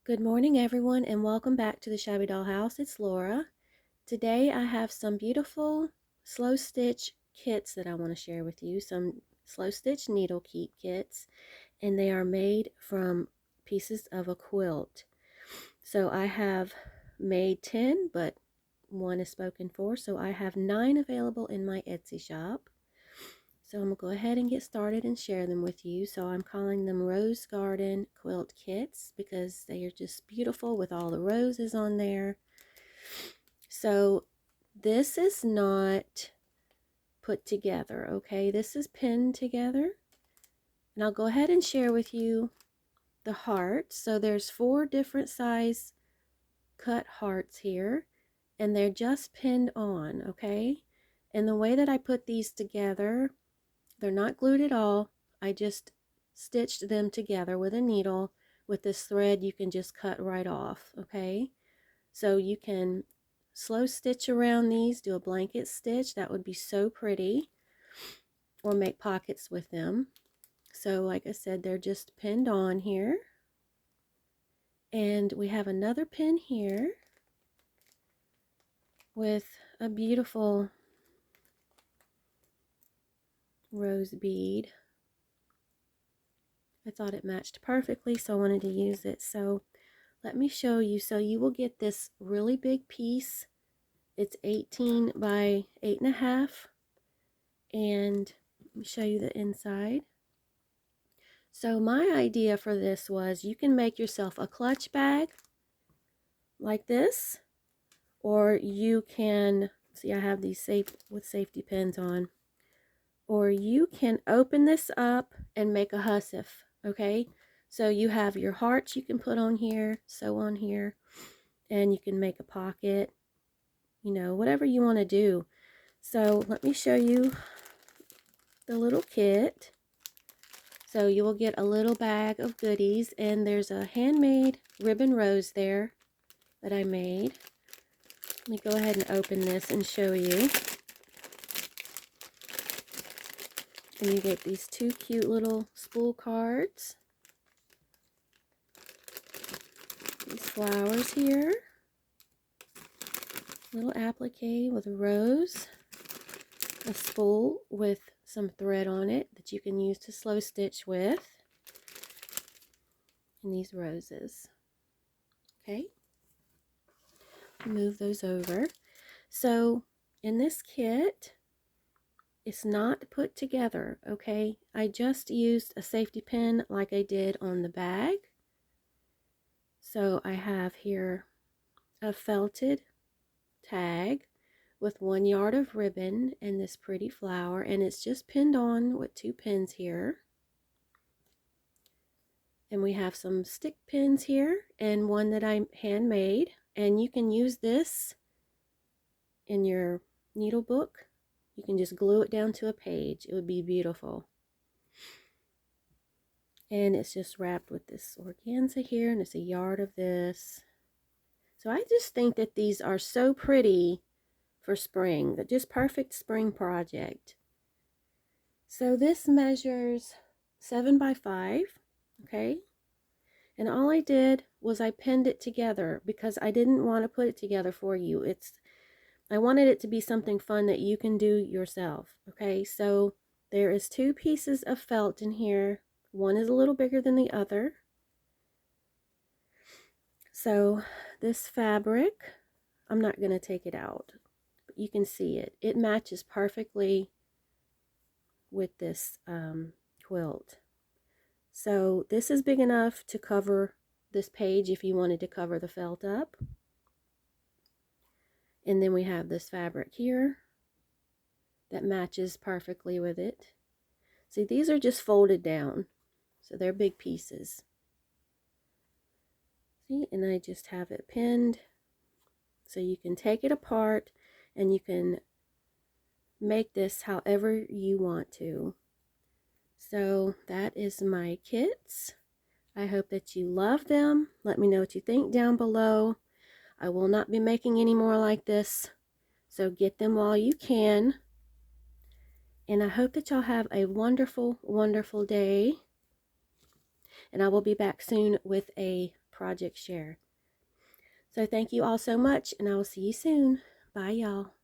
Good morning, everyone, and welcome back to the Shabby Doll House. It's Laura. Today I have some beautiful slow stitch kits that I want to share with you. Some slow stitch Needlekeep kits, and they are made from pieces of a quilt. So I have made 10, but one is spoken for, so I have 9 available in my Etsy shop. So I'm going to go ahead and get started and share them with you. So I'm calling them Rose Garden Quilt Kits because they are just beautiful with all the roses on there. So this is not put together, okay? This is pinned together. And I'll go ahead and share with you the hearts. So there's 4 different size cut hearts here, and they're just pinned on, okay? And the way that I put these together, they're not glued at all. I just stitched them together with a needle. With this thread, you can just cut right off, okay? So you can slow stitch around these, do a blanket stitch. That would be so pretty. Or make pockets with them. So like I said, they're just pinned on here. And we have another pin here with a beautiful rose bead. I thought it matched perfectly, so I wanted to use it. So let me show you. So you will get this really big piece. It's 18 by 8.5. And let me show you the inside. So my idea for this was you can make yourself a clutch bag like this. Or you can, see I have these safe with safety pins on. Or you can open this up and make a hussif, okay? So you have your hearts you can put on here, sew on here, and you can make a pocket, you know, whatever you want to do. So let me show you the little kit. So you will get a little bag of goodies, and there's a handmade ribbon rose there that I made. Let me go ahead and open this and show you. And you get these 2 cute little spool cards. These flowers here. Little applique with a rose. A spool with some thread on it that you can use to slow stitch with. And these roses. Okay. Move those over. So in this kit, it's not put together, okay? I just used a safety pin like I did on the bag. So I have here a felted tag with 1 yard of ribbon and this pretty flower, and it's just pinned on with 2 pins here. And we have some stick pins here and one that I handmade, and you can use this in your needle book. You can just glue it down to a page. It would be beautiful. And it's just wrapped with this organza here, and it's a yard of this. So I just think that these are so pretty for spring. They're just perfect spring project. So this measures 7 by 5, okay? And all I did was I pinned it together because I didn't want to put it together for you. I wanted it to be something fun that you can do yourself, okay? So there is 2 pieces of felt in here. One is a little bigger than the other. So this fabric, I'm not going to take it out, but you can see it. It matches perfectly with this quilt. So this is big enough to cover this page if you wanted to cover the felt up. And then we have this fabric here that matches perfectly with it. See, these are just folded down, so they're big pieces. See, and I just have it pinned so you can take it apart and you can make this however you want to. So that is my kits. I hope that you love them. Let me know what you think down below. I will not be making any more like this, so get them while you can. And I hope that y'all have a wonderful, wonderful day. And I will be back soon with a project share. So thank you all so much, and I will see you soon. Bye, y'all.